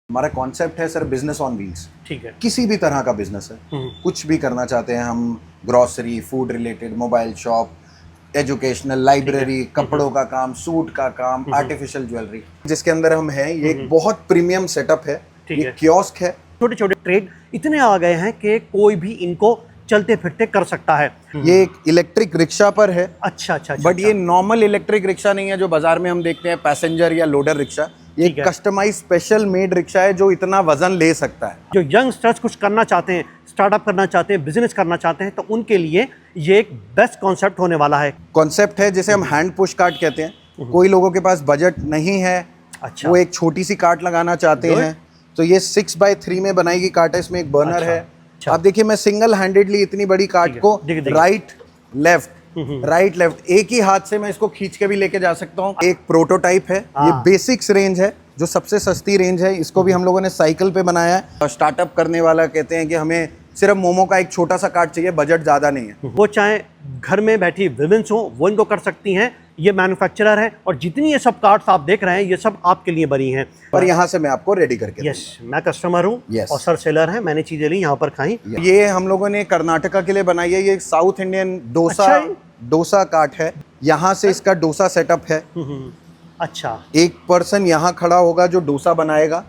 हमारा कॉन्सेप्ट है sir business on wheels. ठीक है। किसी भी तरह का बिजनेस है, कुछ भी करना चाहते हैं हम, grocery, food related, mobile shop, educational, library, कपड़ों का काम, सूट का काम, आर्टिफिशियल ज्वेलरी, जिसके अंदर हम हैं। ये एक बहुत प्रीमियम सेटअप है। ये कियोस्क है। छोटे छोटे ट्रेड इतने आ गए हैं कि कोई भी इनको चलते फिरते कर सकता है। ये एक इलेक्ट्रिक रिक्शा पर है। अच्छा अच्छा। बट ये नॉर्मल इलेक्ट्रिक रिक्शा नहीं है जो बाजार में हम देखते हैं, पैसेंजर या लोडर रिक्शा। ये कस्टमाइज स्पेशल मेड रिक्शा है जो इतना वजन ले सकता है। जो यंगस्टर्स कुछ करना चाहते हैं, स्टार्टअप करना चाहते हैं, बिजनेस करना चाहते हैं, तो उनके लिए ये एक बेस्ट कॉन्सेप्ट होने वाला है। कॉन्सेप्ट है जिसे हम हैंड पुश कार्ट कहते हैं। कोई लोगों के पास बजट नहीं है, अच्छा, वो एक छोटी सी कार्ट लगाना चाहते हैं, तो ये 6x3 में बनाई गई कार्ट है। इसमें एक बर्नर है। आप देखिए, मैं सिंगल हैंडेडली इतनी बड़ी कार्ट को राइट लेफ्ट एक ही हाथ से मैं इसको खींच के भी लेके जा सकता हूँ। एक प्रोटोटाइप है। ये बेसिक्स रेंज है, जो सबसे सस्ती रेंज है। इसको भी हम लोगों ने साइकिल पे बनाया है। स्टार्टअप करने वाला कहते हैं कि हमें सिर्फ मोमो का एक छोटा सा कार्ट चाहिए, बजट ज्यादा नहीं है। वो चाहे घर में बैठी विमेंस हो, वो इनको कर सकती हैं। ये मैन्युफैक्चरर है और जितनी ये सब कार्ड्स आप देख रहे हैं, ये सब आपके लिए बनी हैं। और यहाँ से मैं आपको रेडी करके यस, मैं कस्टमर हूँ और सर सेलर है। मैंने चीजें ली, यहाँ पर खाई। ये हम लोगों ने कर्नाटका के लिए बनाई है। ये साउथ इंडियन डोसा कार्ट है। यहाँ से इसका डोसा सेटअप है। अच्छा, एक पर्सन यहाँ खड़ा होगा जो डोसा बनाएगा।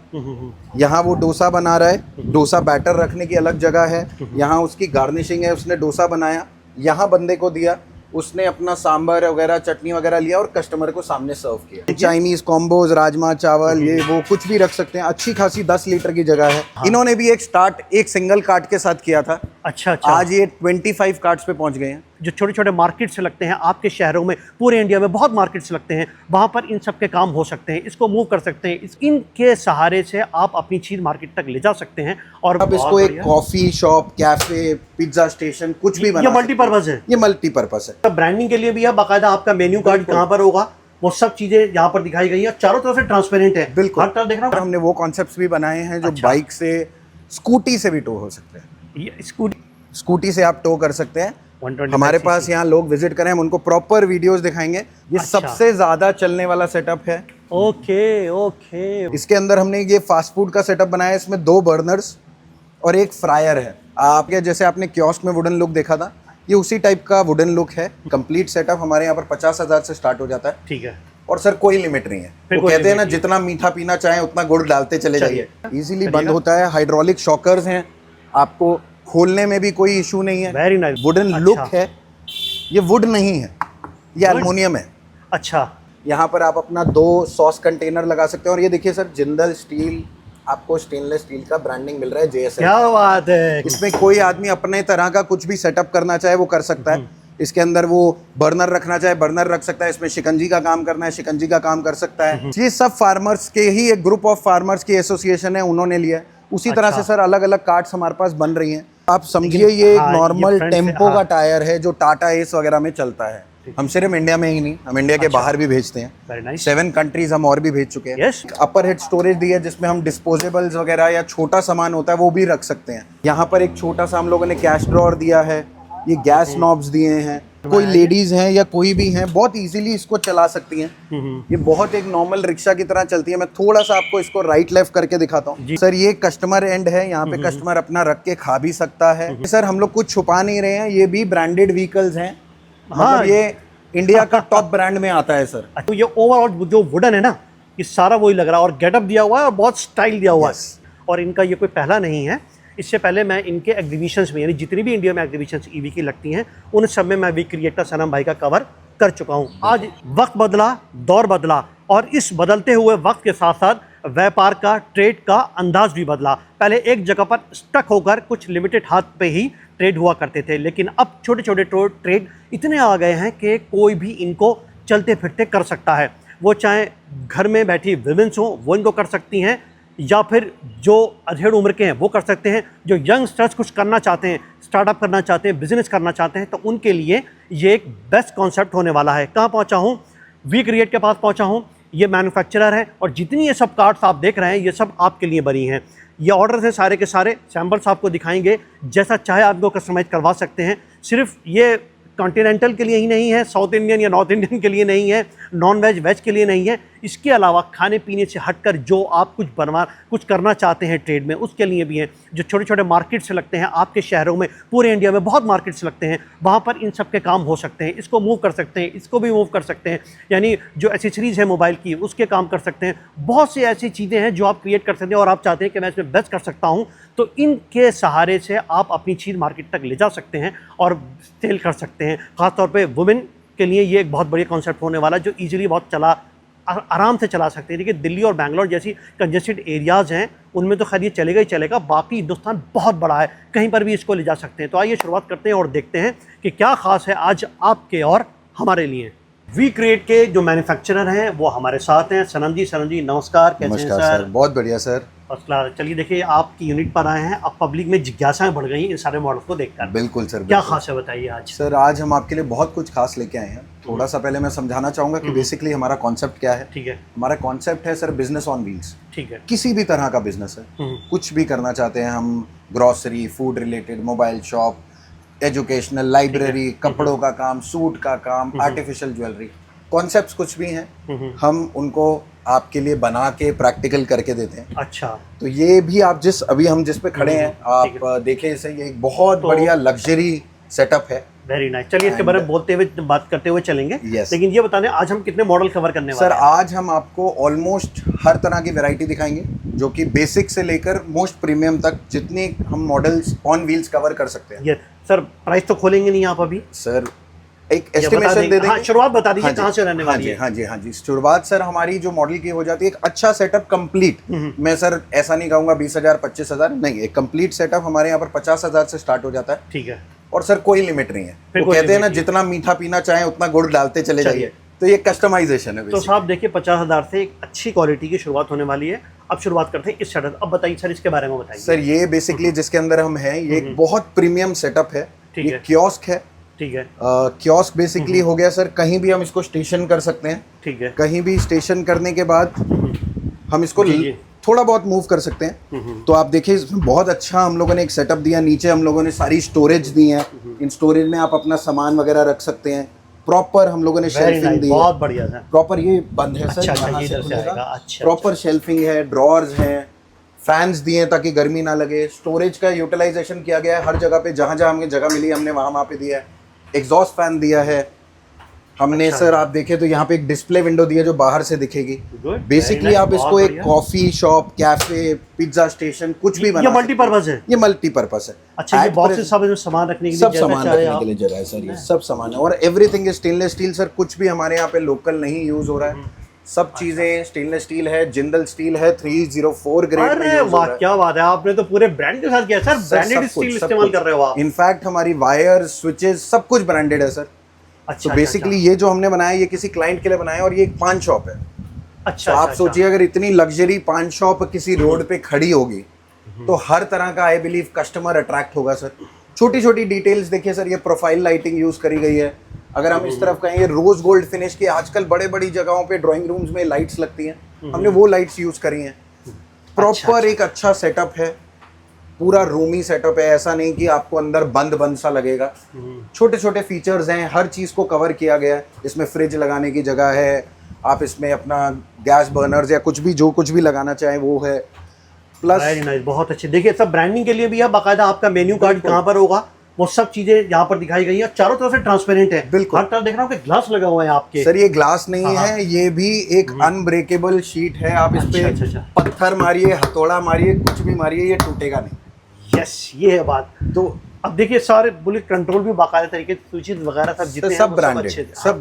यहाँ वो डोसा बना रहा है। डोसा बैटर रखने की अलग जगह है। यहाँ उसकी गार्निशिंग है। उसने डोसा बनाया, यहाँ बंदे को दिया, उसने अपना सांभर वगैरह, चटनी वगैरह लिया और कस्टमर को सामने सर्व किया। चाइनीज कॉम्बोज, राजमा चावल, ये वो कुछ भी रख सकते हैं। अच्छी खासी 10 लीटर की जगह है। इन्होंने भी एक स्टार्ट एक सिंगल कार्ट के साथ किया था। अच्छा अच्छा। आज ये 25 कार्ट्स पे पहुंच गए हैं। जो छोटे छोटे मार्केट्स लगते हैं आपके शहरों में, पूरे इंडिया में बहुत मार्केट्स लगते हैं, वहां पर इन सब के काम हो सकते हैं। इसको मूव कर सकते हैं। इनके सहारे से आप अपनी चीज मार्केट तक ले जा सकते हैं। और अब इसको एक coffee shop, cafe, pizza station कुछ भी बना। ये मल्टीपर्पज है। ये मल्टीपर्पज है। ब्रांडिंग के लिए भी है। बाकायदा आपका मेन्यू कार्ड कहाँ पर होगा, वो सब चीजें यहाँ पर दिखाई गई है। चारों तरफ से ट्रांसपेरेंट है। बिल्कुल, हर तरफ देखना। हमने वो कॉन्सेप्ट्स भी बनाए हैं जो बाइक से, स्कूटी से भी टो हो सकते हैं। स्कूटी से आप टो कर सकते हैं। हमारे पास यहाँ लोग विजिट करें, हम उनको प्रॉपर वीडियोस दिखाएंगे। ये सबसे ज्यादा चलने वाला सेटअप है। Okay okay. इसके अंदर हमने ये फास्ट फूड का सेटअप बनाया है। इसमें 2 बर्नर्स और एक फ्रायर है। आपके जैसे आपने कियोस्क में वुडन लुक देखा था, ये उसी टाइप का वुडन लुक है। कंप्लीट सेटअप हमारे यहाँ पर 50,000 से स्टार्ट हो जाता है। ठीक है। और सर कोई लिमिट नहीं है। वो कहते हैं ना, जितना मीठा पीना चाहे उतना गुड़ डालते चले जाइए। इजीली बंद होता है। हाइड्रोलिक शॉकर्स हैं, आपको खोलने में भी कोई इशू नहीं है। Very nice. वुडन लुक है। ये वुड नहीं है, ये एल्युमिनियम है। अच्छा। यहाँ पर आप अपना 2 सॉस कंटेनर लगा सकते हैं। और ये देखिए सर, जिंदल स्टील, आपको स्टेनलेस स्टील का ब्रांडिंग मिल रहा है, JSL। क्या बात है। इसमें कोई आदमी अपने तरह का कुछ भी सेटअप करना चाहे वो कर सकता है। इसके अंदर वो बर्नर रखना चाहे बर्नर रख सकता है। इसमें शिकंजी का काम करना है, शिकंजी का काम कर सकता है। ये सब फार्मर्स के ही एक ग्रुप ऑफ फार्मर्स की एसोसिएशन है, उन्होंने लिया। उसी तरह से सर अलग अलग कार्ड्स हमारे पास बन रही हैं। आप समझिए, ये एक नॉर्मल टेम्पो का टायर है जो टाटा एस वगैरह में चलता है। हम सिर्फ इंडिया में ही नहीं, हम इंडिया के बाहर भी भेजते हैं। 7 कंट्रीज हम और भी भेज चुके हैं। अपर हेड स्टोरेज दी है जिसमें हम डिस्पोजेबल्स वगैरह या छोटा सामान होता है वो भी रख सकते हैं। यहाँ पर एक छोटा सा हम लोगों ने कैश ड्रॉअर दिया है। ये गैस नॉब्स दिए हैं। कोई लेडीज हैं या कोई भी हैं, बहुत इजीली इसको चला सकती हैं। ये बहुत एक नॉर्मल रिक्शा की तरह चलती है। मैं थोड़ा सा आपको इसको राइट लेफ्ट करके दिखाता हूँ। सर ये कस्टमर एंड है, यहाँ पे कस्टमर अपना रख के खा भी सकता है। सर हम लोग कुछ छुपा नहीं रहे हैं, ये भी ब्रांडेड व्हीकल्स हैं। मतलब ये इंडिया का टॉप ब्रांड में आता है सर। तो ये ओवरऑल जो वुडन है ना, ये सारा वही लग रहा है और गेटअप दिया हुआ है और बहुत स्टाइल दिया हुआ है। और इनका ये कोई पहला नहीं है। इससे पहले मैं इनके एग्जीबिशंस में, यानी जितनी भी इंडिया में एग्जीबिशंस ईवी की लगती हैं, उन सब में मैं वी क्रिएटर सनम भाई का कवर कर चुका हूं। आज वक्त बदला, दौर बदला और इस बदलते हुए वक्त के साथ साथ व्यापार का, ट्रेड का अंदाज भी बदला। पहले एक जगह पर स्टक होकर कुछ लिमिटेड हाथ पे ही ट्रेड हुआ करते थे, लेकिन अब छोटे छोटे ट्रेड इतने आ गए हैं कि कोई भी इनको चलते फिरते कर सकता है। वो चाहे घर में बैठी विमेंस हो, वो इनको कर सकती हैं, या फिर जो अधेड़ उम्र के हैं वो कर सकते हैं। जो यंगस्टर्स कुछ करना चाहते हैं, स्टार्टअप करना चाहते हैं, बिजनेस करना चाहते हैं, तो उनके लिए ये एक बेस्ट कॉन्सेप्ट होने वाला है। कहाँ पहुँचा हूँ? वी क्रिएट के पास पहुँचा हूँ। ये मैन्युफैक्चरर है और जितनी ये सब कार्ड्स आप देख रहे हैं, ये सब आपके लिए बनी हैं। ये ऑर्डर है सारे के सारे। सैम्पल्स आपको दिखाएंगे, जैसा चाहे आपको कस्टमाइज करवा सकते हैं। सिर्फ ये कॉन्टिनेंटल के लिए ही नहीं है, साउथ इंडियन या नॉर्थ इंडियन के लिए नहीं है, नॉन वेज वेज के लिए नहीं है। इसके अलावा खाने पीने से हटकर जो आप कुछ करना चाहते हैं ट्रेड में, उसके लिए भी हैं। जो छोटे छोटे मार्केट्स लगते हैं आपके शहरों में, पूरे इंडिया में बहुत मार्केट्स लगते हैं, वहाँ पर इन सब के काम हो सकते हैं। इसको मूव कर सकते हैं, इसको भी मूव कर सकते हैं, यानी जो एसेसरीज़ है मोबाइल की उसके काम कर सकते हैं। बहुत सी ऐसी चीज़ें हैं जो आप क्रिएट कर सकते हैं और आप चाहते हैं कि मैं इसमें बेस्ट कर सकता हूँ, तो इनके सहारे से आप अपनी चीज़ मार्केट तक ले जा सकते हैं और सेल कर सकते हैं। ख़ासतौर पे वुमेन के लिए ये एक बहुत बढ़िया कॉन्सेप्ट होने वाला है, जो ईजिली बहुत आराम से चला सकते हैं। देखिए दिल्ली और बैंगलोर जैसी कंजेस्टेड एरियाज़ हैं, उनमें तो खैर ये चलेगा ही चलेगा, बाकी हिंदुस्तान बहुत बड़ा है, कहीं पर भी इसको ले जा सकते हैं। तो आइए शुरुआत करते हैं और देखते हैं कि क्या ख़ास है आज आपके और हमारे लिए। वी क्रिएट के जो मैन्युफैक्चरर हैं वो हमारे साथ हैं। सनम जी नमस्कार, कैसे हैं सर? बहुत बढ़िया सर। First class. चलिए देखिए, आपकी यूनिट पर आए हैं, अब पब्लिक में जिज्ञासाएं बढ़ गई इन सारे मॉडल को देखकर। बिल्कुल सर। क्या खास है बताइए आज? सर आज हम आपके लिए बहुत कुछ खास लेके आए हैं। थोड़ा सा पहले मैं समझाना चाहूँगा कि बेसिकली हमारा कॉन्सेप्ट क्या है। ठीक है। हमारा कॉन्सेप्ट है सर बिजनेस ऑन व्हील्स। ठीक है। किसी भी तरह का बिजनेस है, कुछ भी करना चाहते हैं हम, grocery, food related, mobile shop, educational, library, कपड़ों का काम, सूट का काम, आर्टिफिशियल ज्वेलरी, कॉन्सेप्ट्स कुछ भी हैं, हम उनको आपके लिए बना के प्रैक्टिकल करके देते हैं। अच्छा। तो ये भी आप अभी हम जिस पे खड़े हैं, आप देखें इसे, ये एक बहुत बढ़िया लग्जरी सेटअप है। Very nice. चलिए इसके बारे में बोलते हुए, बात करते हुए चलेंगे। Yes. लेकिन ये बताने आज हम कितने मॉडल कवर करने वाले सर हैं? आज हम आपको ऑलमोस्ट हर तरह की वैरायटी दिखाएंगे, जो कि बेसिक से लेकर मोस्ट प्रीमियम तक जितने हम मॉडल्स ऑन व्हील्स कवर कर सकते हैं। ये सर प्राइस तो खोलेंगे नहीं आप अभी? सर एक एस्टिमेशन दे देंगे। हाँ, शुरुआत बता दीजिए कहाँ से रहने वाली है? हाँ जी। शुरुआत सर हमारी जो मॉडल की हो जाती है, एक अच्छा सेटअप कंप्लीट। मैं सर ऐसा नहीं कहूँगा 20,000 25,000 नहीं, एक कंप्लीट सेटअप हमारे यहाँ पर 50,000 से स्टार्ट हो जाता है। ठीक है। और सर कोई लिमिट नहीं है। वो कहते हैं ना, जितना मीठा पीना चाहे उतना गुड़ डालते चले जाइए, तो ये कस्टमाइजेशन है। तो साहब देखिए 50,000 से एक अच्छी क्वालिटी की शुरुआत होने वाली है। अब शुरुआत करते हैं इस सेटअप। अब बताइए सर इसके बारे में बताइए। सर ये बेसिकली जिसके अंदर हम हैं, ये एक बहुत प्रीमियम सेटअप है। ये कियोस्क है। ठीक है। कियोस्क बेसिकली हो गया सर, कहीं भी हम इसको स्टेशन कर सकते हैं। ठीक है। कहीं भी स्टेशन करने के बाद हम इसको थोड़ा बहुत मूव कर सकते हैं। तो आप देखिए इसमें बहुत अच्छा हम लोगों ने एक सेटअप दिया। नीचे हम लोगों ने सारी स्टोरेज दी है। इन स्टोरेज में आप अपना सामान वगैरह रख सकते हैं। प्रॉपर हम लोगों ने शेल्फिंग दी है। बहुत बढ़िया सर। प्रॉपर ये बंद है सर। अच्छा, इधर से आएगा। अच्छा। प्रॉपर शेल्फिंग है, ड्रॉर्स हैं, फैंस दिए ताकि गर्मी ना लगे। स्टोरेज का यूटिलाइजेशन किया गया है हर जगह पे, जहाँ जहाँ हमें जगह मिली हमने वहाँ पे दिया है। एग्जॉस्ट फैन दिया है हमने। अच्छा। सर आप देखें तो यहाँ पे एक डिस्प्ले विंडो दी है जो बाहर से दिखेगी। बेसिकली आप इसको एक coffee shop, cafe, pizza station कुछ भी बना, ये मल्टीपर्पज है। ये मल्टीपर्पज है। अच्छा, ये बॉक्सेस सब इसमें सामान रखने के लिए, सब सामान रखने के लिए जगह है सर। ये सब सामान है और everything is stainless steel sir. कुछ भी हमारे यहाँ पे लोकल नहीं यूज हो रहा है। सब चीजें स्टेनलेस स्टील है, जिंदल स्टील है, 304 ग्रेड में यूज हो रहा है। क्या बात है, आपने तो पूरे ब्रांड के साथ किया सर। ब्रांडेड स्टील इस्तेमाल कर रहे हो आप। इनफैक्ट हमारी वायर, स्विचेस सब कुछ ब्रांडेड है सर। अच्छा। तो बेसिकली ये जो हमने बनाया ये किसी क्लाइंट के लिए बनाया और ये एक पान शॉप है। अच्छा। तो आप सोचिए अगर इतनी लग्जरी पान शॉप किसी रोड पे खड़ी होगी तो हर तरह का आई बिलीव कस्टमर अट्रैक्ट होगा सर। छोटी छोटी डिटेल्स देखिए सर, ये प्रोफाइल लाइटिंग यूज करी गई है। अगर हम इस तरफ कहें, ये रोज गोल्ड फिनिश की आजकल बड़े बड़ी जगहों पे ड्राइंग रूम्स में लाइट्स लगती हैं, हमने वो लाइट्स यूज करी हैं। प्रॉपर एक अच्छा सेटअप है, पूरा रूमी सेटअप है। ऐसा नहीं कि आपको अंदर बंद सा लगेगा। छोटे छोटे फीचर्स हैं, हर चीज़ को कवर किया गया है। इसमें फ्रिज लगाने की जगह है, आप इसमें अपना गैस बर्नर्स या कुछ भी लगाना चाहें वो है। प्लस वेरी नाइस, बहुत अच्छे। देखिए सब ब्रांडिंग के लिए भी है, बाकायदा आपका मेन्यू कार्ड कहाँ पर होगा वो सब चीजें यहाँ पर दिखाई गई है। चारों तरफ से ट्रांसपेरेंट है। बिल्कुल। हर तरफ देख रहा हूँ कि ग्लास लगा हुआ है आपके। सर ये ग्लास नहीं है, ये भी एक अनब्रेकेबल शीट है। आप इस पे पत्थर मारिए, हथौड़ा मारिए, कुछ भी मारिए, ये टूटेगा नहीं। यस, ये है बात। तो अब देखिए सारे बुलेट कंट्रोल भी बाकायदा तरीके से स्विचेस वगैरह सब जितने सब ब्रांडेड, सब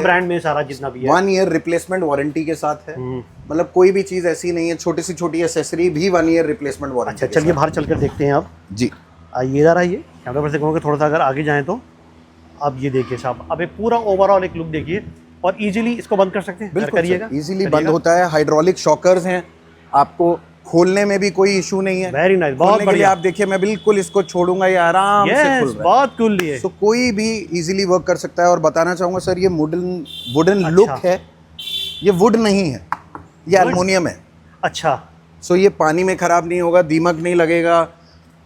ब्रांड में सारा जितना भी है 1 ईयर रिप्लेसमेंट वारंटी के साथ है। मतलब कोई भी चीज ऐसी नहीं है, छोटी सी छोटी एसेसरी भी 1 ईयर रिप्लेसमेंट वारंटी। अच्छा, चलिए बाहर चलकर देखते हैं अब। जी आइए, इधर आइए, कैमरा पर से कहूँगा थोड़ा सा अगर आगे जाएं तो। अब ये देखिए साहब, अब एक पूरा ओवरऑल एक लुक देखिए और इजीली इसको बंद कर सकते हैं। बिल्कुल करिएगा, इजीली बंद होता है। हाइड्रोलिक शॉकर्स हैं, आपको खोलने में भी कोई इशू नहीं है। वेरी नाइस, बहुत बढ़िया। आप देखिए मैं बिल्कुल इसको छोड़ूंगा, ये आराम से खुल रहा है। बहुत कूल है। तो कोई भी इजीली वर्क कर सकता है। और बताना चाहूंगा सर, ये वुडन लुक है, ये वुड नहीं है, ये एल्युमिनियम है। अच्छा। सो ये पानी में खराब नहीं होगा, दीमक नहीं लगेगा,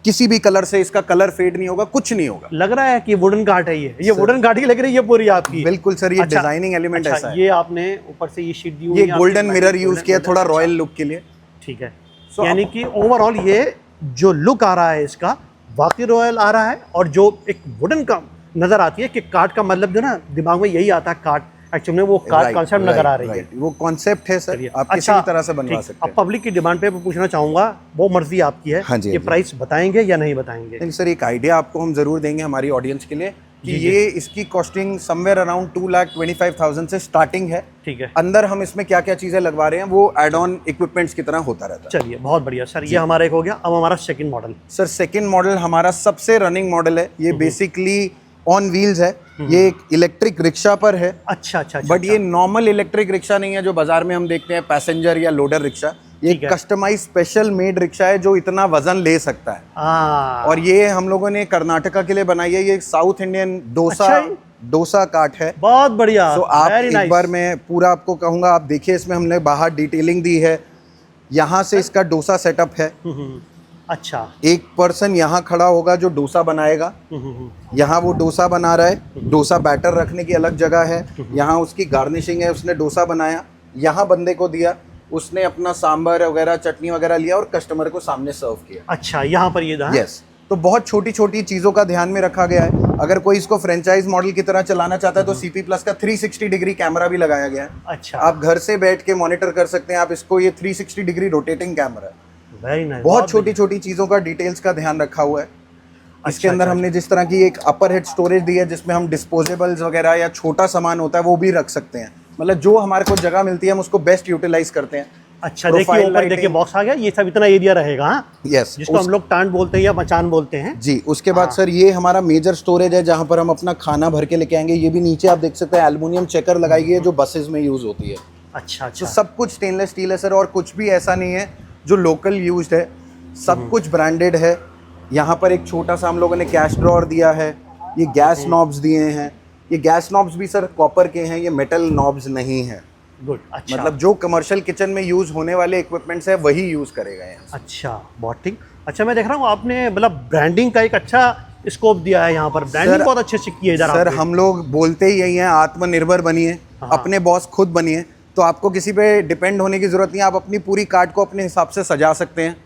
किसी भी कलर से इसका कलर फेड नहीं होगा, कुछ नहीं होगा। लग रहा है कि वुडन काट है, ये वुडन काट ही लग रही है पूरी आपकी। बिल्कुल सर, ये अच्छा, डिजाइनिंग एलिमेंट अच्छा, ऐसा है। ये आपने ऊपर से ये शीट दी हुई ये है, गोल्डन आपने मिरर यूज golden- किया थोड़ा अच्छा, रॉयल लुक के लिए। ठीक है। So, यानी कि ओवरऑल ये जो लुक आ रहा है इसका वाकई रॉयल आ रहा है। और जो एक वुडन का नजर आती है कि काट का मतलब जो ना दिमाग में यही आता है, काट एक्चुअली में वो काट Right, कॉन्सेप्ट नजर right, आ रही है। right. वो कॉन्सेप्ट है सर, चलिए, आप किसी भी तरह से बनवा ठीक। सकते अब हैं। पब्लिक की डिमांड पे मैं पूछना चाहूंगा, वो मर्जी आपकी है, हाँ जी, ये हाँ जी। प्राइस बताएंगे या नहीं बताएंगे? नहीं सर, एक आइडिया आपको हम जरूर देंगे हमारी ऑडियंस के लिए कि जी, जी। ये इसकी कॉस्टिंग समवेयर अराउंड 2,25,000 से स्टार्टिंग है। ठीक है, अंदर हम इसमें क्या क्या चीजें लगवा रहे हैं वो एड ऑन इक्विपमेंट्स की तरह होता रहता है। चलिए बहुत बढ़िया सर, ये हमारा एक हो गया। अब हमारा second model. Sir second model हमारा सबसे रनिंग मॉडल है। ये बेसिकली ऑन व्हील्स है। ये एक इलेक्ट्रिक रिक्शा पर है, अच्छा अच्छा, बट ये नॉर्मल इलेक्ट्रिक रिक्शा नहीं है जो बाजार में हम देखते हैं, पैसेंजर या लोडर रिक्शा। ये ठीक है। कस्टमाइज स्पेशल मेड रिक्शा है जो इतना वजन ले सकता है। और और ये हम लोगों ने कर्नाटका के लिए बनाई है। ये साउथ इंडियन अच्छा जी। डोसा काट है। बहुत बढ़िया, तो आप वेरी एक नाइस। बार मैं पूरा आपको कहूँगा, आप देखिए इसमें हमने बाहर डिटेलिंग दी है। यहाँ से इसका डोसा सेटअप है। अच्छा, एक पर्सन यहाँ खड़ा होगा जो डोसा बनाएगा। यहाँ वो डोसा बना रहा है, डोसा बैटर रखने की अलग जगह है। यहाँ उसकी गार्निशिंग है, उसने डोसा बनाया, यहाँ बंदे को दिया, उसने अपना सांभर वगैरह चटनी वगैरह लिया और कस्टमर को सामने सर्व किया। अच्छा, यहाँ पर ये यस, तो बहुत छोटी छोटी चीज़ों का ध्यान में रखा गया है। अगर कोई इसको फ्रेंचाइज मॉडल की तरह चलाना चाहता है तो CP प्लस का 360 डिग्री कैमरा भी लगाया गया है। अच्छा, आप घर से बैठ के मॉनिटर कर सकते हैं आप इसको। ये 360 डिग्री रोटेटिंग कैमरा है। Very nice. बहुत छोटी छोटी चीज़ों का डिटेल्स का ध्यान रखा हुआ है। इसके अंदर अच्छा, हमने जिस तरह की एक अपर हेड स्टोरेज दी है जिसमें हम डिस्पोजेबल्स वगैरह या छोटा सामान होता है वो भी रख सकते हैं। मतलब जो हमारे को जगह मिलती है हम उसको बेस्ट यूटिलाइज करते हैं। अच्छा, देखिए ऊपर देखिए बॉक्स आ गया, ये सब इतना एरिया रहेगा। हाँ, यस, जिसको हम लोग टांड बोलते हैं या मचान बोलते हैं। जी। उसके बाद सर ये हमारा मेजर स्टोरेज है जहाँ पर हम अपना खाना भर के लेके आएंगे। ये भी नीचे आप देख सकते हैं एल्युमिनियम चेकर लगाई गई है जो बसेस में यूज होती है। अच्छा तो अच्छा, सब कुछ स्टेनलेस स्टील है सर, और कुछ भी ऐसा नहीं है जो लोकल यूज्ड है। सब कुछ ब्रांडेड है। यहाँ पर एक छोटा सा हम लोगों ने कैश ड्रॉअर दिया है। ये गैस नॉब्स दिए हैं। ये गैस नॉब्स भी सर कॉपर के हैं, ये मेटल नॉब्स नहीं है। गुड। अच्छा, मतलब जो कमर्शियल किचन में यूज होने वाले इक्विपमेंट्स है वही यूज करेगा यहाँ। अच्छा, बहुत ठीक। अच्छा, मैं देख रहा हूँ आपने मतलब ब्रांडिंग का एक अच्छा स्कोप दिया है यहाँ पर। ब्रांडिंग बहुत अच्छे से की है इधर। सर हम लोग बोलते ही यही हैं, आत्मनिर्भर बनिए, अपने बॉस खुद बनिए। तो आपको किसी पे डिपेंड होने की जरूरत नहीं है। आप अपनी पूरी कार्ट को अपने हिसाब से सजा सकते हैं।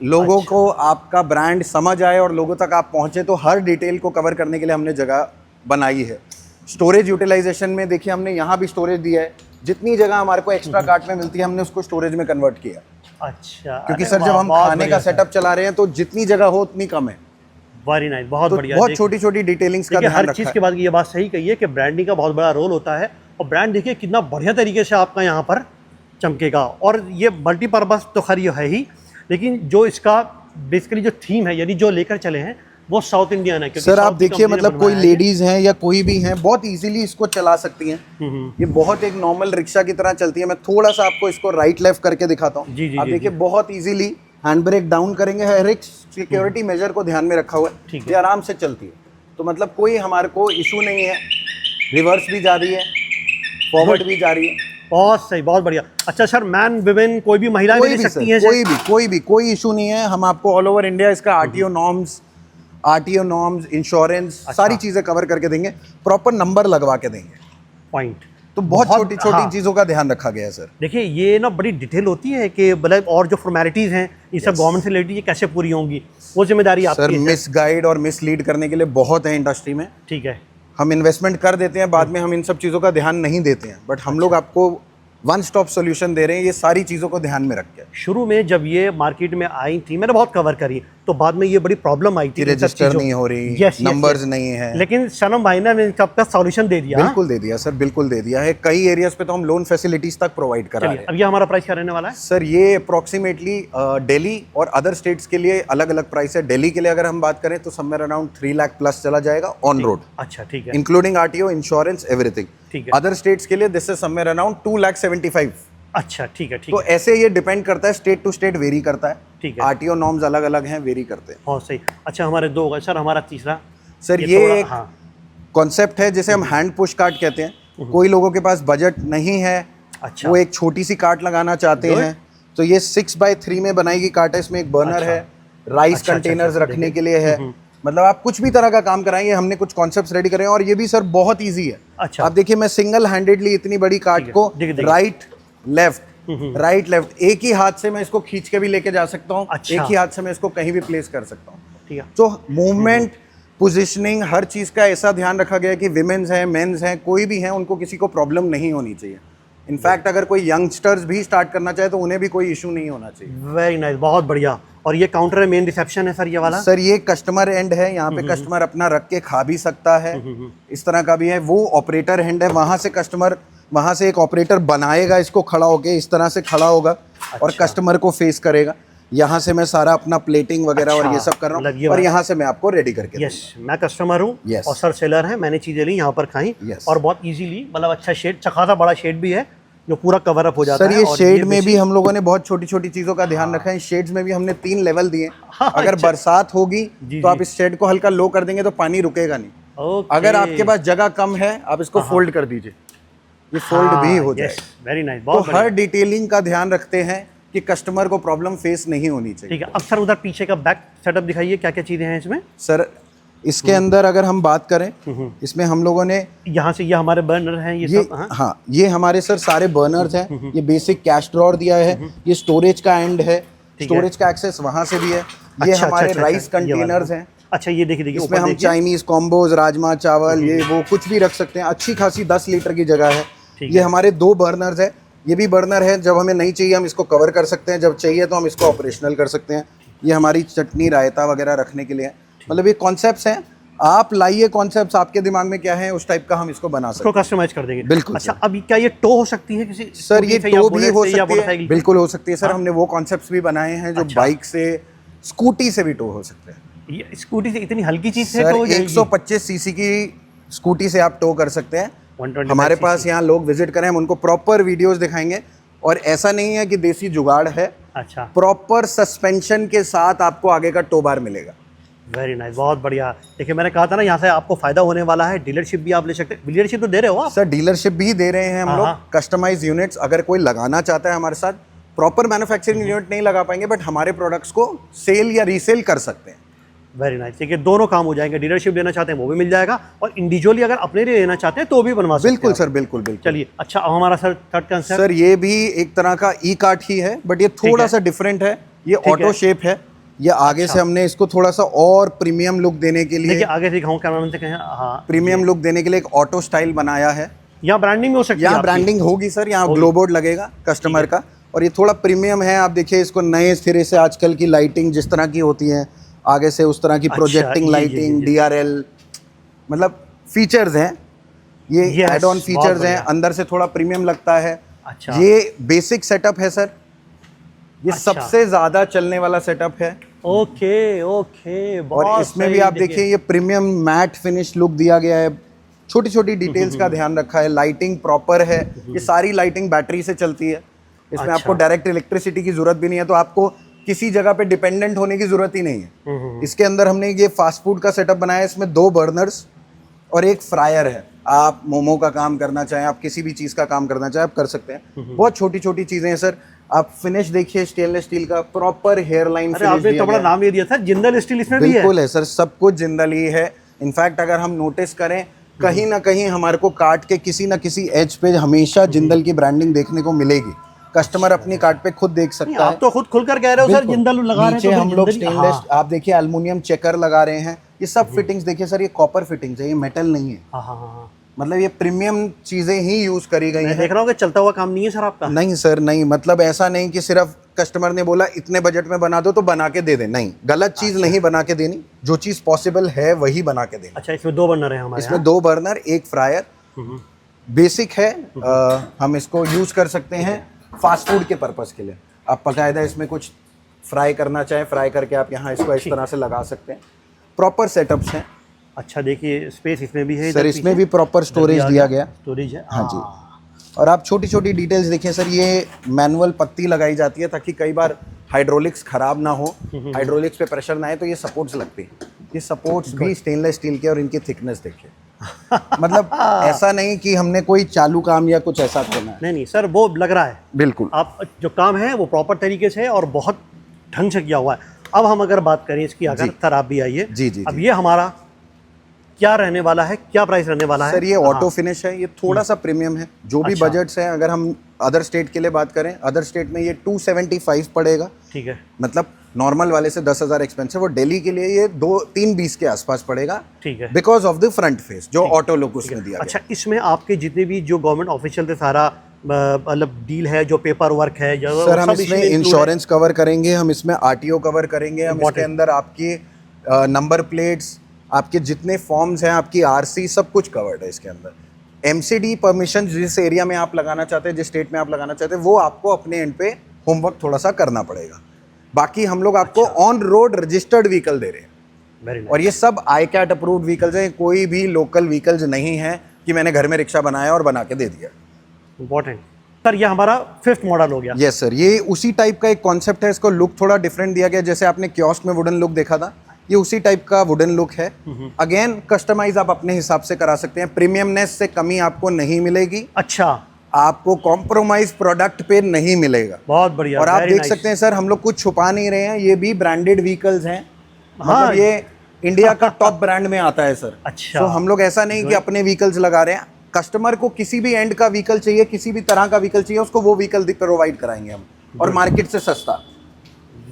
लोगों को आपका ब्रांड समझ आए और लोगों तक आप पहुंचे, तो हर डिटेल को कवर करने के लिए हमने जगह बनाई है। स्टोरेज यूटिलाइजेशन में देखिए हमने यहाँ भी स्टोरेज दिया है। जितनी जगह हमारे को एक्स्ट्रा कार्ट में मिलती है हमने उसको स्टोरेज में कन्वर्ट किया। अच्छा, क्योंकि सर जब हम खाने का सेटअप चला रहे हैं तो जितनी जगह हो उतनी कम है। वेरी नाइस, बहुत तो बढ़िया। बहुत छोटी छोटी डिटेलिंग्स का ध्यान हर रखा चीज़ है। के बाद ये बात सही कही है कि ब्रांडिंग का बहुत बड़ा रोल होता है। और ब्रांड देखिए कितना बढ़िया तरीके से आपका यहाँ पर चमकेगा। और ये मल्टीपर्पज़ तो खैर ये है ही, लेकिन जो इसका बेसिकली जो थीम है, यानी जो लेकर चले हैं वो साउथ इंडियन है। सर आप देखिए मतलब कोई लेडीज हैं या कोई भी हैं बहुत इजीली इसको चला सकती हैं। ये बहुत एक नॉर्मल रिक्शा की तरह चलती है। मैं थोड़ा सा आपको इसको राइट लेफ्ट करके दिखाता हूँ। जी, जी, आप जी, देखिए बहुत इजीली हैंड ब्रेक डाउन करेंगे, हर एक सिक्योरिटी मेजर को ध्यान में रखा हुआ है। ये आराम से चलती है। तो मतलब कोई हमारे को इशू नहीं है। रिवर्स भी जा रही है, फॉरवर्ड भी जा रही है। बहुत सही, बहुत बढ़िया। अच्छा सर, मैन विमेन कोई भी महिला ले सकती है? कोई इशू नहीं है। हम आपको ऑल ओवर इंडिया इसका आरटीओ नॉर्म्स, इंश्योरेंस, सारी चीजें कवर करके देंगे। प्रॉपर नंबर लगवा के देंगे। पॉइंट तो बहुत छोटी छोटी चीजों का ध्यान रखा गया है सर। देखिए ये ना बड़ी डिटेल होती है कि मतलब, और जो फॉर्मेलिटीज हैं ये सब गवर्नमेंट से रिलेटेड, ये कैसे पूरी होंगी, वो जिम्मेदारी आपकी सर है। मिस गाइड और मिस लीड करने के लिए बहुत है इंडस्ट्री में। ठीक है, हम इन्वेस्टमेंट कर देते हैं, बाद में हम इन सब चीज़ों का ध्यान नहीं देते हैं। बट हम लोग आपको वन स्टॉप सोल्यूशन दे रहे हैं, ये सारी चीज़ों को ध्यान में रख के। शुरू में जब ये मार्केट में आई थी मैंने बहुत कवर करी, तो बाद में ये बड़ी प्रॉब्लम आई थी। रजिस्टर नहीं हो रही, नंबर्स नहीं है। लेकिन सनम भाई ने सबका सॉल्यूशन दे दिया। बिल्कुल दे दिया सर, बिल्कुल दे दिया है। कई एरियाज पे तो हम लोन फैसिलिटीज तक प्रोवाइड करा रहे हैं। अब ये हमारा प्राइस क्या रहने वाला है? सर ये अप्रोक्सीमेटली दिल्ली और अदर स्टेट्स के लिए अलग अलग प्राइस है। दिल्ली के लिए अगर हम बात करें तो समवेयर अराउंड 3 लाख प्लस चला जाएगा ऑन रोड। अच्छा, ठीक है, इंक्लूडिंग आरटीओ, इंश्योरेंस, एवरीथिंग। ठीक है। अदर स्टेट्स के लिए दिस इज समवेयर अराउंड 2,75,000। अच्छा, ठीक है, ठीक तो है। ऐसे ये डिपेंड करता है, स्टेट टू स्टेट वेरी करता है। ठीक है, आरटीओ नॉर्म्स अलग अलग हैं, वेरी करते हैं। बहुत सही। अच्छा, हमारे दो हो गए सर, हमारा तीसरा। सर ये एक कॉन्सेप्ट है जिसे हम हैंड पुश कार्ट कहते हैं। कोई लोगों के पास बजट नहीं है, अच्छा, वो एक छोटी सी कार्ट लगाना चाहते हैं, तो ये 6x3 में बनाई गई कार्ट है। इसमें एक बर्नर है, राइस अच्छा, कंटेनर्स अच्छा, रखने के लिए है, मतलब आप कुछ भी तरह का काम कराएंगे, हमने कुछ कॉन्सेप्ट्स रेडी करे हैं और ये भी सर बहुत इजी है। अच्छा। आप देखिए मैं सिंगल हैंडेडली इतनी बड़ी कार्ट है, को देखिए। राइट लेफ्ट एक ही हाथ से मैं इसको खींच के भी लेके जा सकता हूँ, अच्छा। एक ही हाथ से मैं इसको कहीं भी प्लेस कर सकता हूँ। ठीक है। तो मूवमेंट, पोजिशनिंग, हर चीज़ का ऐसा ध्यान रखा गया है कि विमेन्स हैं, मेंस हैं, कोई भी हैं, उनको किसी को प्रॉब्लम नहीं होनी चाहिए। इनफैक्ट अगर कोई यंगस्टर्स भी स्टार्ट करना चाहे तो उन्हें भी कोई इशू नहीं होना चाहिए। वेरी नाइस, बहुत बढ़िया। और ये काउंटर है, मेन रिसेप्शन है सर ये वाला? सर ये कस्टमर एंड है, यहाँ पे कस्टमर अपना रख के खा भी सकता है, इस तरह का भी है। वो ऑपरेटर हैंड है, वहाँ से कस्टमर, वहाँ से एक ऑपरेटर बनाएगा इसको खड़ा होके, इस तरह से खड़ा होगा और अच्छा। कस्टमर को फेस करेगा। यहाँ से मैं सारा अपना प्लेटिंग वगैरह और ये सब कर रहा मतलब ये हूँ और वाला- यहाँ से मैं आपको रेडी करके यस, मैं कस्टमर हूँ Yes. और सर सेलर है, मैंने चीज़ें ली यहाँ पर खाई Yes. और बहुत इजीली, मतलब अच्छा शेड, खासा बड़ा शेड भी है जो पूरा कवर अप हो जाता सर है। ये और शेड में भी बेसिक- हम लोगों ने बहुत छोटी छोटी चीज़ों का ध्यान रखा है। शेड्स में भी हमने 3 लेवल दिए। हाँ, अगर अच्छा। बरसात होगी जी, तो आप जी। इस शेड को हल्का लो कर देंगे तो पानी रुकेगा नहीं। ओके। अगर आपके पास जगह कम है आप इसको फोल्ड कर दीजिए, ये फोल्ड भी हो जाएगा। वेरी नाइस, तो बहुत बढ़िया। हर डिटेलिंग का ध्यान रखते हैं कि कस्टमर को प्रॉब्लम फेस नहीं होनी चाहिए। ठीक है। अब सर उधर पीछे का बैक सेटअप दिखाइए, क्या क्या चीज़ें हैं इसमें? सर इसके अंदर अगर हम बात करें, इसमें हम लोगों ने यहाँ से ये हमारे बर्नर हैं, ये ये सब? हाँ। हाँ ये हमारे सर सारे बर्नर्स हैं। ये बेसिक कैश ड्रॉर दिया है, ये स्टोरेज का एंड है, स्टोरेज का एक्सेस वहाँ से भी है। ये अच्छा, हमारे अच्छा, राइस अच्छा, ये वाला। कंटेनर्स हैं, अच्छा, ये देखिए इसमें ऊपर हम देखिए। चाइनीज कॉम्बोज, राजमा चावल, ये वो कुछ भी रख सकते हैं। अच्छी खासी 10 लीटर की जगह है। ठीक ये हमारे 2 बर्नर्स है, ये भी बर्नर है, जब हमें नहीं चाहिए हम इसको कवर कर सकते हैं, जब चाहिए तो हम इसको ऑपरेशनल कर सकते हैं। ये हमारी चटनी रायता वगैरह रखने के लिए है। मतलब ये कॉन्सेप्ट्स हैं, आप लाइए कॉन्सेप्ट्स, आपके दिमाग में क्या है उस टाइप का हम इसको बना सकते इसको कस्टमाइज कर देंगे? बिल्कुल, अच्छा, सर। अब क्या ये टो हो सकती है किसी हैं। सर ये स्कूटी से या टो भी बुलेट हो से या सकती है, मोटरसाइकिल से? बिल्कुल हो सकती है सर। हमने वो कॉन्सेप्ट्स भी बनाए हैं जो अच्छा। बाइक से, स्कूटी से भी टो हो सकते हैं। ये स्कूटी से इतनी हल्की चीज से सर टो हो जाएगी? 125 सीसी की स्कूटी से आप टो कर सकते हैं। 125 हमारे cc। पास यहाँ लोग विजिट करें, हम उनको प्रॉपर वीडियोस दिखाएंगे। और ऐसा नहीं है कि देसी जुगाड़ है, अच्छा, प्रॉपर सस्पेंशन के साथ आपको आगे का टो बार मिलेगा। वेरी नाइस, बहुत बढ़िया। देखिए मैंने कहा था ना, यहाँ से आपको फायदा होने वाला है। डीलरशिप भी आप ले सकते हैं। डीलरशिप तो दे रहे हो आप? सर डीलरशिप भी दे रहे हैं हम हाँ, लोग, हाँ। Customise units. अगर कोई लगाना चाहता है हमारे साथ, प्रॉपर मैन्युफैक्चरिंग यूनिट नहीं लगा पाएंगे बट हमारे प्रोडक्ट्स को सेल या रीसेल कर सकते हैं। Very nice. देखिए दोनों काम हो जाएंगे। डीलरशिप लेना चाहते हैं वो भी मिल जाएगा, और इंडिविजुअली अगर अपने लिए लेना चाहते हैं तो भी बनवा सकते हैं। बिल्कुल सर, बिल्कुल बिल्कुल। चलिए, अच्छा अब हमारा सर थर्ड कंसेप्ट। सर ये भी एक तरह का ई कार्ट ही है बट ये थोड़ा है। सा डिफरेंट है। ये ठीक ऑटो है। शेप है। ये आगे से हमने इसको थोड़ा सा और प्रीमियम लुक देने के देखिए लिए, आगे दिखाऊं कैमरामैन से कहें? हाँ, प्रीमियम लुक देने के लिए एक ऑटो स्टाइल बनाया है। यहाँ ब्रांडिंग हो सकती है यहाँ आपकी? ब्रांडिंग होगी सर, यहाँ ग्लो बोर्ड लगेगा कस्टमर का, और ये थोड़ा प्रीमियम है। आप देखिए इसको नए सिरे से आजकल की लाइटिंग जिस तरह की होती है, आगे से उस तरह की अच्छा, प्रोजेक्टिंग लाइटिंग, DRL, मतलब फीचर्स हैं ये, Yes, एड ऑन बहुत फीचर्स हैं। बढ़िया। अंदर से थोड़ा प्रीमियम लगता है। अच्छा। ये बेसिक सेटअप है सर, ये अच्छा। सबसे ज़्यादा चलने वाला सेटअप है। ओके ओके, और बहुत इसमें भी सही। आप देखिए ये प्रीमियम मैट फिनिश लुक दिया गया है। छोटी छोटी डिटेल्स का ध्यान रखा है। लाइटिंग प्रॉपर है, ये सारी लाइटिंग बैटरी से चलती है। इसमें अच्छा। आपको डायरेक्ट इलेक्ट्रिसिटी की जरूरत भी नहीं है, तो आपको किसी जगह पे डिपेंडेंट होने की जरूरत ही नहीं है। इसके अंदर हमने ये फास्ट फूड का सेटअप बनाया है। इसमें 2 बर्नर्स और एक फ्रायर है। आप मोमो का काम करना चाहें, आप किसी भी चीज़ का काम करना चाहें, आप कर सकते हैं। बहुत छोटी छोटी चीज़ें हैं सर। आप फिनिश देखिए, स्टेनलेस स्टील का प्रॉपर हेयर लाइन अरे आपने तो बड़ा नाम ये दिया था, जिंदल स्टील इसमें भी है? बिल्कुल है सर, सब कुछ जिंदल ही है। इनफैक्ट अगर हम नोटिस करें, कहीं ना कहीं हमारे को कार्ट के किसी ना किसी एज पे हमेशा जिंदल की ब्रांडिंग देखने को मिलेगी। कस्टमर अपनी कार्ट पे खुद देख नहीं, सकता आप है। तो खुद खुलकर कह रहे हो सर बिल्कुल। जिंदल लगा रहे हैं, नीचे तो फिर हम लोग जिंदल- स्टेनलेस, हाँ, आप देखिए एल्युमिनियम चेकर लगा रहे हैं। ये सब फिटिंग्स देखिए सर, ये कॉपर फिटिंग्स है, ये मेटल नहीं है। हाँ, हाँ, हाँ। मतलब ये प्रीमियम चीजें ही यूज करी गई मैं हैं। देख रहा हूँ कि चलता हुआ काम नहीं है सर आपका। नहीं सर नहीं, मतलब ऐसा नहीं कि सिर्फ कस्टमर ने बोला इतने बजट में बना दो तो बना के दे दे। नहीं, गलत चीज नहीं बना के देनी, जो चीज पॉसिबल है वही बना के देनी। अच्छा, इसमें 2 बर्नर है हमारे इसमें 2 बर्नर, एक फ्रायर, बेसिक है। हम इसको यूज कर सकते हैं फास्ट फूड के पर्पस के लिए। आप बाकायदा इसमें कुछ फ्राई करना चाहें, फ्राई करके आप यहाँ इसको इस तरह से लगा सकते हैं। प्रॉपर सेटअप्स हैं। अच्छा, देखिए स्पेस इसमें भी है। सर इसमें भी प्रॉपर स्टोरेज दिया गया। स्टोरेज है। हाँ जी। और आप छोटी छोटी डिटेल्स देखिए सर, ये मैनुअल पत्ती लगाई जाती है ताकि कई बार हाइड्रोलिक्स खराब ना हो, हाइड्रोलिक्स पे प्रेशर ना आए, तो ये सपोर्ट्स लगती है। ये सपोर्ट्स भी स्टेनलेस स्टील के, और इनकी थिकनेस देखिए। मतलब ऐसा नहीं कि हमने कोई चालू काम या कुछ ऐसा करना है। नहीं नहीं सर, वो लग रहा है बिल्कुल। आप जो काम है वो प्रॉपर तरीके से और बहुत ढंग से किया हुआ है। अब हम अगर बात करें इसकी, अगर जी। सर आप भी आइए। जी, जी, अब जी। ये हमारा क्या रहने वाला है, क्या प्राइस रहने वाला है? सर ये ऑटो फिनिश है, ये थोड़ा सा प्रीमियम है। जो भी अच्छा। बजट्स हैं, अगर हम अदर स्टेट के लिए बात करें, अदर स्टेट में ये 275 पड़ेगा, ठीक है, मतलब नॉर्मल वाले से 10,000 एक्सपेंसिव। और दिल्ली के लिए ये 320 के आसपास पड़ेगा, ठीक है। Because of the front face जो ऑटो लुक उसमें दिया अच्छा, इसमें आपके जितने भी जो गवर्नमेंट ऑफिशियल थे, सारा मतलब डील है, जो पेपर वर्क है, जो गया। सर हम सब इसमें include है? इंश्योरेंस कवर करेंगे, हम इसमें आरटीओ कवर करेंगे, हम इसके Important। अंदर आपकी नंबर प्लेट्स, आपके जितने फॉर्म्स हैं, आपकी आरसी, सब कुछ कवर्ड है इसके अंदर। एमसीडी परमिशन जिस एरिया में आप लगाना चाहते हैं, जिस स्टेट में आप लगाना चाहते हैं, वो आपको अपने एंड पे होमवर्क थोड़ा सा करना पड़ेगा। बाकी हम लोग आपको ऑन रोड रजिस्टर्ड व्हीकल दे रहे हैं, वेरी नाइस। और ये सब आई कैट अप्रूव्ड व्हीकल्स हैं। कोई भी लोकल व्हीकल्स नहीं है कि मैंने घर में रिक्शा बनाया और बना के दे दिया। इंपॉर्टेंट सर, ये हमारा 5th मॉडल हो गया। यस सर, ये उसी टाइप का एक कॉन्सेप्ट है। इसको लुक थोड़ा डिफरेंट दिया गया, जैसे आपने कियोस्क में वुडन लुक देखा था, ये उसी टाइप का वुडन लुक है। अगेन कस्टमाइज आप अपने हिसाब से करा सकते हैं, प्रीमियमनेस से कमी आपको नहीं मिलेगी, अच्छा, आपको कॉम्प्रोमाइज प्रोडक्ट पे नहीं मिलेगा। बहुत बढ़िया। और आप very देख nice। सकते हैं सर, हम लोग कुछ छुपा नहीं रहे हैं, ये भी ब्रांडेड व्हीकल्स हैं। हाँ। मतलब ये इंडिया का टॉप ब्रांड में आता है सर। अच्छा। तो हम लोग ऐसा नहीं कि अपने व्हीकल्स लगा रहे हैं, कस्टमर को किसी भी एंड का व्हीकल चाहिए, किसी भी तरह का व्हीकल चाहिए, उसको वो व्हीकल प्रोवाइड कराएंगे हम, और मार्केट से सस्ता।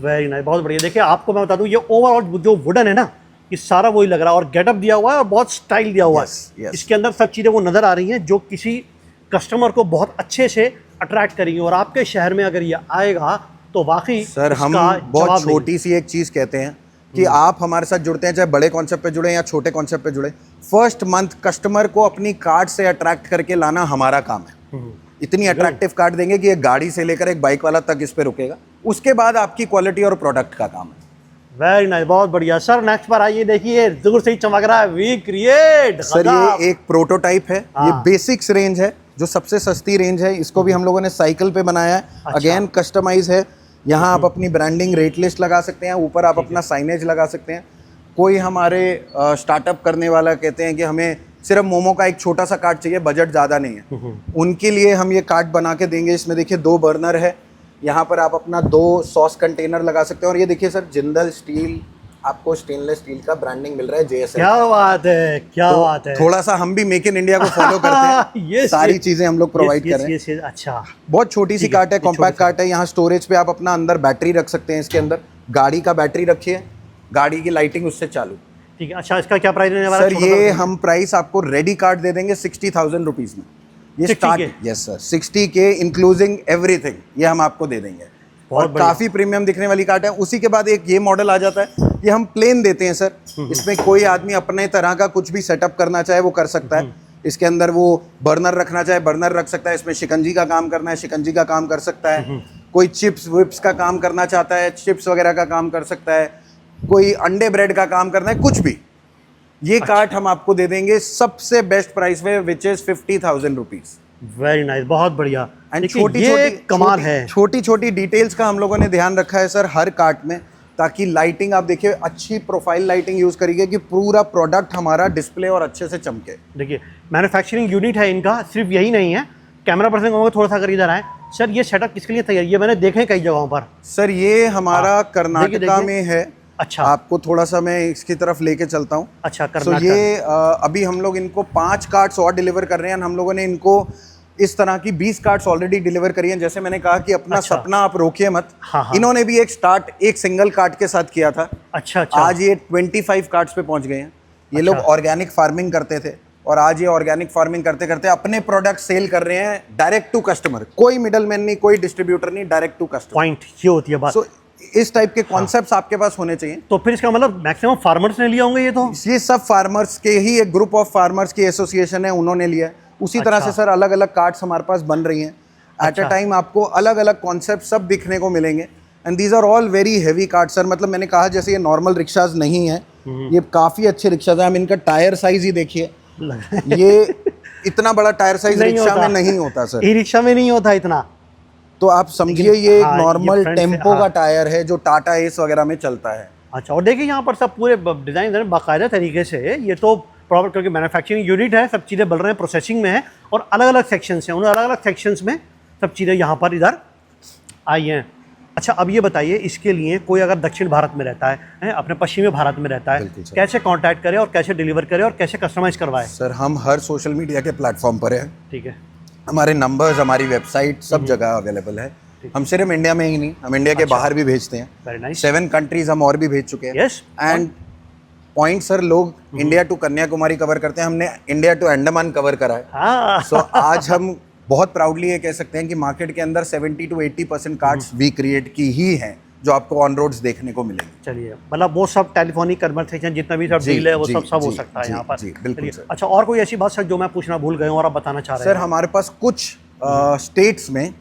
वेरी नाइस, बहुत बढ़िया। देखिए आपको मैं बता दूं, ये ओवरऑल जो वुडन है ना, ये सारा वही लग रहा है, और गेटअप दिया हुआ है और बहुत स्टाइल दिया हुआ Yes, है। yes। इसके अंदर सब चीज़ें वो नज़र आ रही हैं जो किसी कस्टमर को बहुत अच्छे से अट्रैक्ट करेंगी, और आपके शहर में अगर ये आएगा तो वाकई सर हम इसका बहुत जवाब नहीं। छोटी सी एक चीज़ कहते हैं कि आप हमारे साथ जुड़ते हैं, चाहे बड़े कॉन्सेप्ट पे जुड़े या छोटे कॉन्सेप्ट पे जुड़े, फर्स्ट मंथ कस्टमर को अपनी कार्ड से अट्रैक्ट करके लाना हमारा काम है। इतनी अट्रैक्टिव कार्ड देंगे कि एक गाड़ी से लेकर एक बाइक वाला तक इस पे रुकेगा, उसके बाद आपकी क्वालिटी और प्रोडक्ट का काम है। वेरी नाइस, बहुत बढ़िया सर। नेक्स्ट पर आइए, देखिए दूर से ही चमक रहा है, वी क्रिएट। सर ये एक प्रोटोटाइप है, ये हाँ। बेसिक्स रेंज है, जो सबसे सस्ती रेंज है। इसको भी हम लोगों ने साइकिल पे बनाया है। अच्छा। अगेन कस्टमाइज है, यहाँ आप अपनी ब्रांडिंग रेट लिस्ट लगा सकते हैं, ऊपर आप अपना साइनेज लगा सकते हैं। कोई हमारे स्टार्टअप करने वाला कहते हैं कि हमें सिर्फ मोमो का एक छोटा सा कार्ट चाहिए, बजट ज़्यादा नहीं है, उनके लिए हम ये कार्ट बना के देंगे। इसमें देखिए 2 बर्नर है, यहाँ पर आप अपना 2 सॉस कंटेनर लगा सकते हैं। और ये देखिए सर, जिंदल स्टील, आपको स्टेनलेस स्टील का ब्रांडिंग मिल रहा है, JSL। क्या बात है, क्या बात है। थोड़ा सा हम भी मेक इन इंडिया को फॉलो करते हैं। Yes, सारी yes, चीजें हम लोग प्रोवाइड कर रहे हैं। yes, अच्छा, बहुत छोटी सी ठीक है, कार्ट है, ये छोटी कॉम्पैक्ट सी कार्ट है। यहाँ स्टोरेज पे आप अपना अंदर बैटरी रख सकते हैं, इसके अंदर गाड़ी का बैटरी रखिए, गाड़ी की लाइटिंग उससे चालू। ठीक है। अच्छा, इसका क्या प्राइस रहने वाला है? सर छोटा ये सा हम प्राइस आपको रेडी कार्ड दे देंगे 60,000 रुपीज में। ये 60K? Start, yes sir, 60K including everything, ये हम आपको दे देंगे। बहुत और बढ़िया। काफी प्रीमियम दिखने वाली कार्ट है। उसी के बाद एक ये मॉडल आ जाता है, ये हम प्लेन देते हैं सर। इसमें कोई आदमी अपने तरह का कुछ भी सेटअप करना चाहे वो कर सकता है। इसके अंदर वो बर्नर रखना चाहे बर्नर रख सकता है, इसमें शिकंजी का काम करना है शिकंजी का काम कर सकता है, कोई चिप्स विप्स का काम करना चाहता है चिप्स वगैरह का काम कर सकता है, कोई अंडे ब्रेड का काम करना है, कुछ भी। ये कार्ट हम आपको दे देंगे सबसे बेस्ट प्राइस में, which is 50,000 rupees. Very nice, बहुत बढ़िया। एंड देखिए, छोटी ये छोटी कमाल है। छोटी छोटी डिटेल्स का हम लोगों ने ध्यान रखा है सर हर कार्ट में, ताकि लाइटिंग आप देखिए अच्छी प्रोफाइल लाइटिंग यूज करिए कि पूरा प्रोडक्ट हमारा डिस्प्ले और अच्छे से चमके। देखिए मैन्युफैक्चरिंग यूनिट है इनका, सिर्फ यही नहीं है। कैमरा पर्सन को थोड़ा सा अगर इधर आए सर, ये सेटअप किसके लिए तैयार, ये मैंने देखे कई जगहों पर। सर ये हमारा कर्नाटका देखिए। में है। अच्छा, आपको थोड़ा सा मैं इसकी तरफ लेके चलता हूँ। अच्छा, तो कर्नाटक। ये अभी हम लोग इनको 5 कार्ड्स और डिलीवर कर रहे हैं। हम लोगों ने इनको इस तरह की 20 कार्ड्स ऑलरेडी डिलीवर करी हैं। जैसे मैंने कहा कि अपना अच्छा। सपना आप रोकिए मत। हाँ, हाँ। इन्होंने भी एक स्टार्ट एक सिंगल कार्ड के साथ किया था। अच्छा, अच्छा। आज ये 25 कार्ड्स पे पहुंच गए हैं। ये लोग अच्छा। ऑर्गेनिक फार्मिंग करते थे और आज ये ऑर्गेनिक फार्मिंग करते करते अपने प्रोडक्ट सेल कर रहे हैं डायरेक्ट टू कस्टमर। कोई मिडलमैन नहीं, कोई डिस्ट्रीब्यूटर नहीं, डायरेक्ट टू कस्टमर। पॉइंट ये होती है बात। सो इस टाइप के कॉन्सेप्ट्स आपके पास होने चाहिए। तो फिर इसका मतलब मैक्सिमम फार्मर्स ने लिया होंगे ये तो। ये सब फार्मर्स के ही एक ग्रुप ऑफ फार्मर्स की एसोसिएशन है, उन्होंने लिया है। उसी तरह अच्छा। से सर अलग अलग कार्ड्स हमारे पास बन रही हैं। एट अ टाइम आपको अलग अलग कॉन्सेप्ट सब दिखने को मिलेंगे। And these are all very heavy card sir. मतलब मैंने कहा जैसे ये नॉर्मल रिक्शाज नहीं है, ये काफ़ी अच्छे रिक्शाज हैं। हम इनका टायर साइज ही देखिए, ये इतना बड़ा टायर साइज नहीं रिक्शा होता। में नहीं होता सर। ई रिक्शा में नहीं होता इतना। तो आप समझिए ये एक हाँ, ये नॉर्मल front से- टेम्पो हाँ। का टायर है जो टाटा एस वगैरह में चलता है। अच्छा, और देखिए यहाँ पर सब पूरे डिज़ाइन है बाकायदा तरीके से। ये तो प्रॉपर, क्योंकि मैन्युफैक्चरिंग यूनिट है, सब चीज़ें बन रहे हैं, प्रोसेसिंग में है, और अलग अलग सेक्शंस हैं। उन अलग अलग सेक्शंस में सब चीज़ें यहाँ पर इधर आई हैं। अच्छा, अब ये बताइए, इसके लिए कोई अगर दक्षिण भारत में रहता है, अपने पश्चिमी भारत में रहता है, बिल्कुल सर। कैसे कांटेक्ट करे और कैसे डिलीवर करे और कैसे कस्टमाइज करवाए? सर हम हर सोशल मीडिया के प्लेटफॉर्म पर है, ठीक है। हमारे नंबर्स, हमारी वेबसाइट सब जगह अवेलेबल है। हम सिर्फ इंडिया में ही नहीं, हम इंडिया के बाहर भी भेजते हैं। Very nice. 7 कंट्रीज हम और भी भेज चुके हैं। यस। एंड पॉइंट सर, लोग इंडिया टू कन्याकुमारी कवर करते हैं, हमने इंडिया टू अंडमान कवर करा है। हाँ। सो आज हम बहुत प्राउडली ये कह सकते हैं कि मार्केट के अंदर 70 to 80% कार्ड्स वी क्रिएट की ही हैं जो आपको ऑन रोड्स देखने को मिलेंगे। चलिए, मतलब वो सब टेलीफोनिक कन्वर्सेशन जितना भी सब जी, डील है वो जी, सब हो जी, सकता है जी, यहाँ पर। जी, बिल्कुल चलिए, सर। अच्छा, और कोई ऐसी बात सर जो मैं पूछना भूल गया हूँ और आप बताना चाह रहे सर हैं? हमारे पास कुछ स्टेट्स में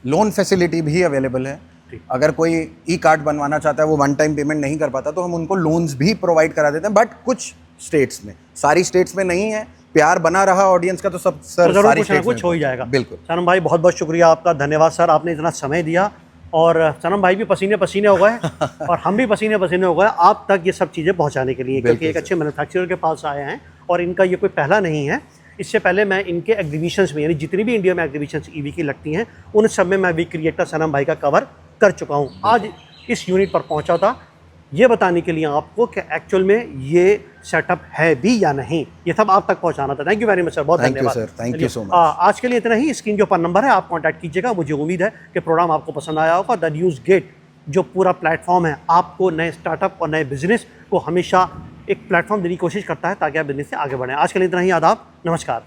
लोन फैसिलिटी भी अवेलेबल है। ठीक। अगर कोई ई कार्ड बनवाना चाहता है, वो वन टाइम पेमेंट नहीं कर पाता, तो हम उनको लोन्स भी प्रोवाइड करा देते हैं। बट कुछ स्टेट्स में, सारी स्टेट्स में नहीं है। प्यार बना रहा ऑडियंस का तो सब सर तो जरूर सारी कुछ ना स्टेट्स कुछ हो ही में। जाएगा। बिल्कुल सनम भाई, बहुत बहुत शुक्रिया आपका, धन्यवाद सर, आपने इतना समय दिया। और सनम भाई भी पसीने पसीने हो गए और हम भी पसीने पसीने हो गए आप तक ये सब चीज़ें पहुंचाने के लिए, क्योंकि एक अच्छे मैन्युफैक्चरर के पास आए हैं और इनका ये कोई पहला नहीं है। इससे पहले मैं इनके एग्जीबिशंस में, यानी जितनी भी इंडिया में एग्जीबिशंस ईवी की लगती हैं, उन सब में मैं वी क्रिएटर सनम भाई का कवर कर चुका हूँ। आज इस यूनिट पर पहुँचा था ये बताने के लिए आपको कि एक्चुअल में ये सेटअप है भी या नहीं, ये सब आप तक पहुंचाना था। Thank you very much sir, बहुत थैंक यू धन्यवाद sir, thank you so much. आज के लिए इतना ही। स्क्रीन के ऊपर नंबर है, आप कांटेक्ट कीजिएगा। मुझे उम्मीद है कि प्रोग्राम आपको पसंद आया होगा। द न्यूज़ गेट जो पूरा प्लेटफॉर्म है, आपको नए स्टार्टअप और नए बिजनेस को हमेशा एक प्लेटफॉर्म देने की कोशिश करता है ताकि आप बिजनेस से आगे बढ़ें। आज के लिए इतना ही। आदाब, नमस्कार।